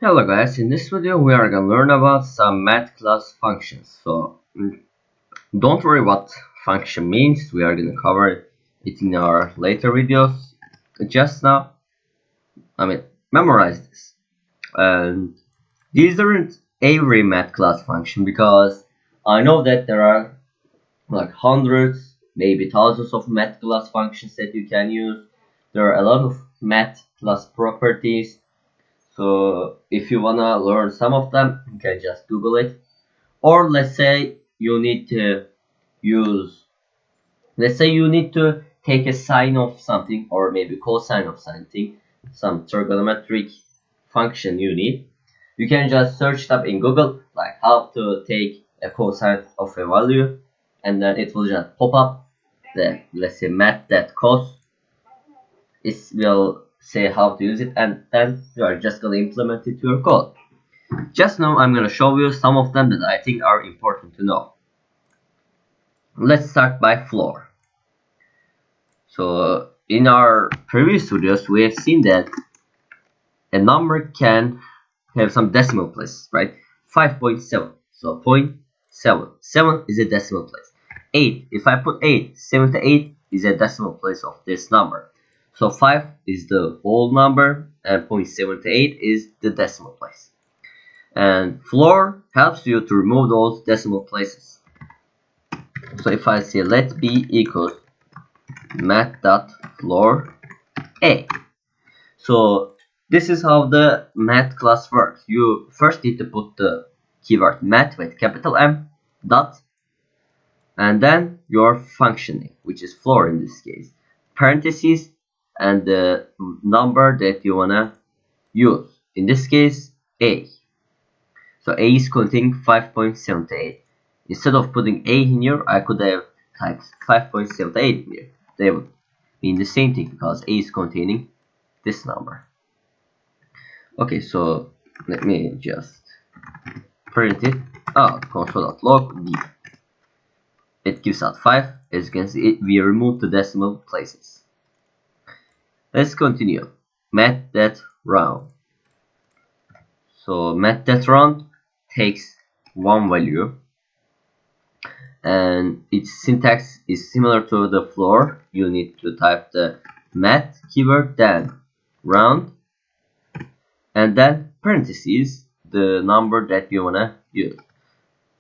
Hello guys, in this video we are gonna learn about some math class functions. Don't worry what function means, we are gonna cover it in our later videos. Just now, memorize this. And these aren't every math class function because I know that there are like hundreds, maybe thousands of math class functions that you can use. There are a lot of math class properties. So if you wanna learn some of them, you can just Google it. Or let's say you need to use, let's say you need to take a sine of something or maybe cosine of something, some trigonometric function you need. You can just search it up in Google, like how to take a cosine of a value, and then it will just pop up the, let's say, math.cos. It will say how to use it, and then you are just going to implement it to your code. Just now I'm going to show you some of them that I think are important to know. Let's start by floor. So in our previous videos we have seen that a number can have some decimal places, right? 5.7, so 0.7, 7 is a decimal place. 8, if I put 8, 78 is a decimal place of this number. So 5 is the whole number and 0.78 is the decimal place. And floor helps you to remove those decimal places. So if I say let b equals math.floor a. So this is how the math class works. You first need to put the keyword math with capital M dot and then your function name, which is floor in this case, parentheses, and the number that you wanna use. In this case, a. So a is containing 5.78. Instead of putting a in here, I could have typed 5.78 in here. They would mean the same thing because a is containing this number. Okay, so let me just print it out. Console.log b. It gives out 5. As you can see, we removed the decimal places. Let's continue. Math.round. So math.round takes one value, and its syntax is similar to the floor. You need to type the math keyword, then round, and then parentheses, the number that you wanna use.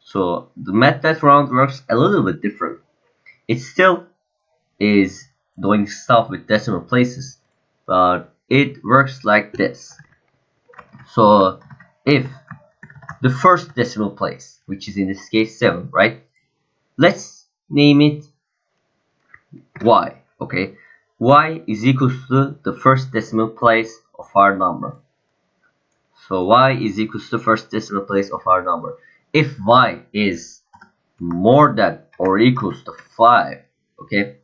So the math.round works a little bit different. It still is doing stuff with decimal places, but it works like this. So if the first decimal place, which is in this case 7, right? Let's name it y, okay? Y is equal to the first decimal place of our number. So y is equal to the first decimal place of our number. If y is more than or equals to 5, okay?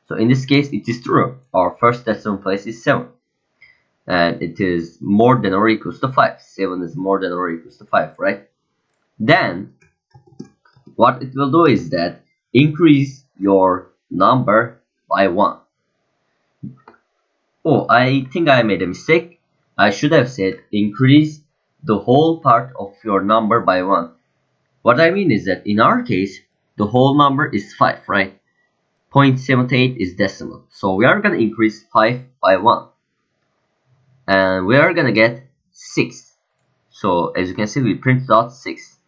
So in this case, it is true. Our first decimal place is 7. And it is more than or equals to 5. 7 is more than or equals to 5, right? Then, what it will do is that increase your number by 1. Oh, I think I made a mistake. I should have said increase the whole part of your number by 1. What I mean is that in our case, the whole number is 5, right? 0.78 is decimal. So we are going to increase 5 by 1. And we are going to get 6. So as you can see, we printed out 6.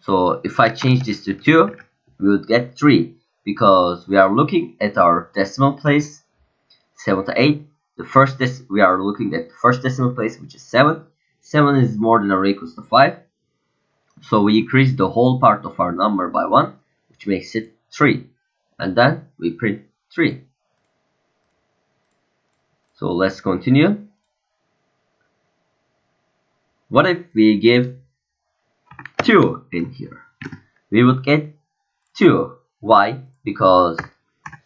So if I change this to 2, we would get 3. Because we are looking at our decimal place, 78. We are looking at the first decimal place, which is 7. 7 is more than or equals to 5. So we increase the whole part of our number by 1, which makes it 3. And then we print 3. So let's continue. What if we give 2 in here? We would get 2. Why? Because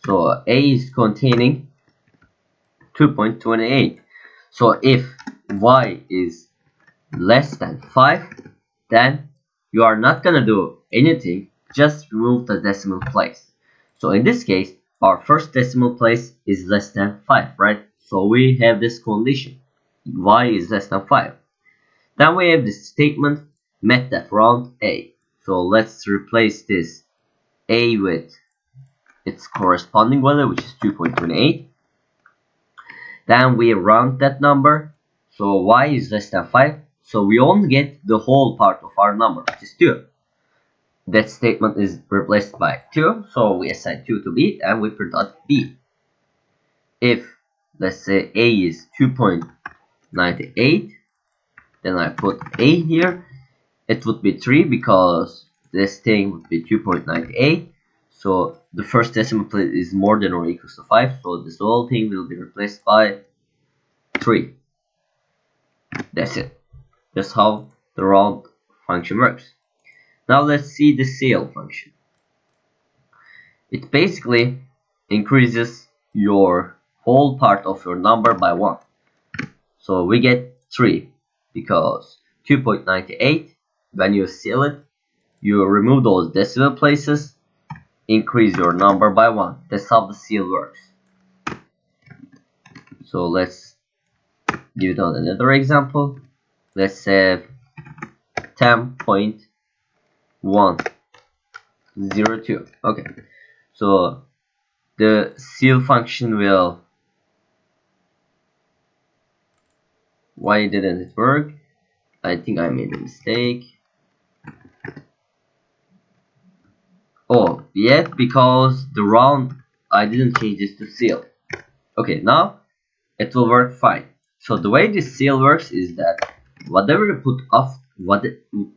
so a is containing 2.28. So if y is less than 5, then you are not gonna do anything, just remove the decimal place. So in this case, our first decimal place is less than 5, right? So we have this condition, y is less than 5. Then we have this statement met that round a. So let's replace this a with its corresponding value, which is 2.28. Then we round that number. So y is less than 5. So we only get the whole part of our number, which is 2. That statement is replaced by 2. So we assign 2 to b and we print out b. If, let's say, a is 2.98, then I put a here. It would be 3 because this thing would be 2.98. So the first decimal place is more than or equals to 5. So this whole thing will be replaced by 3. That's it. That's how the round function works. Now let's see the CL function. It basically increases your whole part of your number by 1. So we get 3 because 2.98, when you seal it, you remove those decimal places, increase your number by 1. That's how the seal works. So let's give it on another example. Let's have 10.102. Okay, so the seal function will. Why didn't it work? I think I made a mistake. Oh, yeah, because the round, I didn't change this to seal. Okay, now it will work fine. So the way this seal works is that whatever you put off,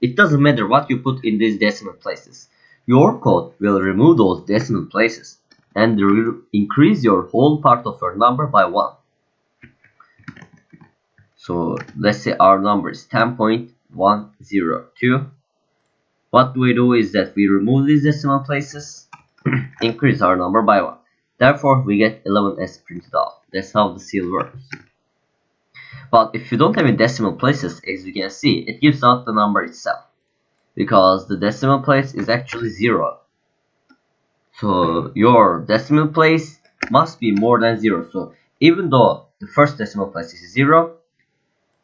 it doesn't matter what you put in these decimal places. Your code will remove those decimal places and increase your whole part of your number by 1. So let's say our number is 10.102. What we do is that we remove these decimal places, increase our number by 1. Therefore, we get 11 as printed out. That's how the seal works. But if you don't have any decimal places, as you can see, it gives out the number itself, because the decimal place is actually 0. So your decimal place must be more than 0. So even though the first decimal place is 0,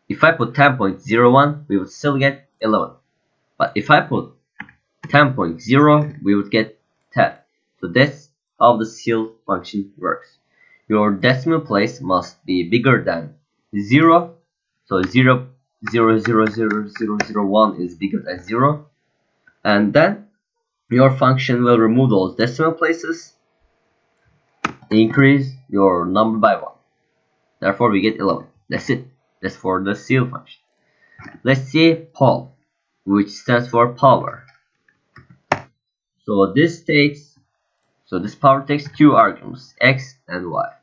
if I put 10.01, we would still get 11. But if I put 10.0, we would get 10. So that's how the seal function works. Your decimal place must be bigger than 0. So 0.0000001 is bigger than 0. And then your function will remove those decimal places, increase your number by 1. Therefore, we get 11. That's it. That's for the seal function. Let's see pol, which stands for power. So this power takes 2 arguments, x and y.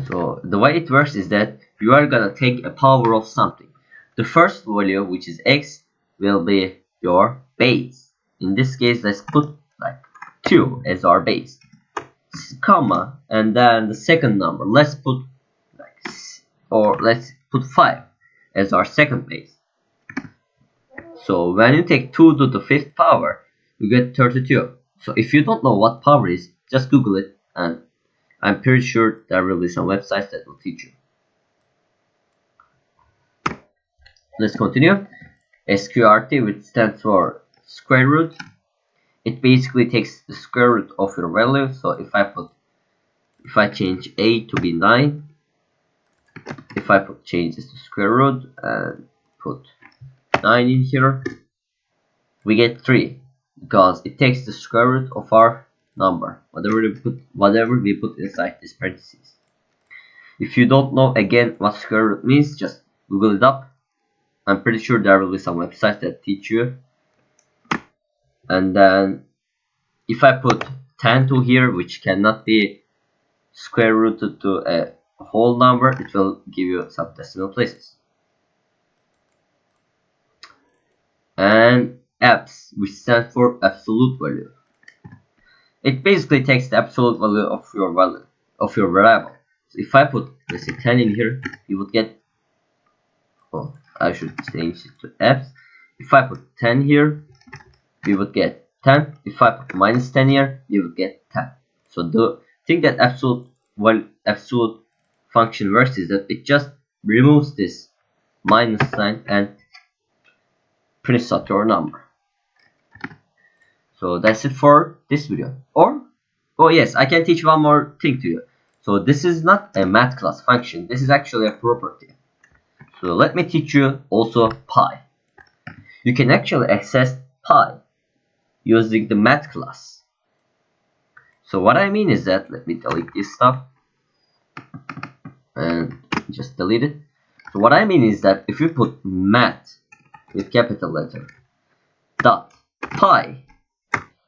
So the way it works is that you are gonna take a power of something. The first value, which is x, will be your base. In this case, let's put like 2 as our base, comma, and then the second number, let's put 5 as our second base. So when you take 2 to the 5th power, you get 32. So if you don't know what power is, just Google it, and I'm pretty sure there will be some websites that will teach you. Let's continue. SQRT, which stands for square root. It basically takes the square root of your value. So if I change a to be 9, if I change this to square root and put 9 in here, we get 3, because it takes the square root of our number, whatever we put inside this parentheses. If you don't know again what square root means, just Google it up. I'm pretty sure there will be some websites that teach you. And then if I put 10 to here, which cannot be square rooted to a whole number, it will give you some decimal places. And abs, which stands for absolute value. It basically takes the absolute value of your variable. So if I put, let's say, 10 in here, you would get, oh, I should change it to abs. If I put 10 here, you would get 10. If I put minus 10 here, you would get 10. So the thing that absolute function works is that it just removes this minus sign, and prints out your number. So that's it for this video. Or, oh yes, I can teach one more thing to you. So this is not a math class function. This is actually a property. So let me teach you also pi. You can actually access pi using the math class. So what I mean is that, let me delete this stuff and just delete it. So what I mean is that if you put math with capital letter dot pi,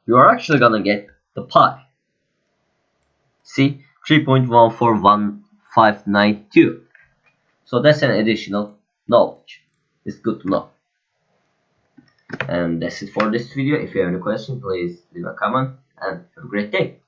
you are actually gonna get the pi. See, 3.1415992. So that's an additional knowledge. It's good to know. And that's it for this video. If you have any question, please leave a comment and have a great day.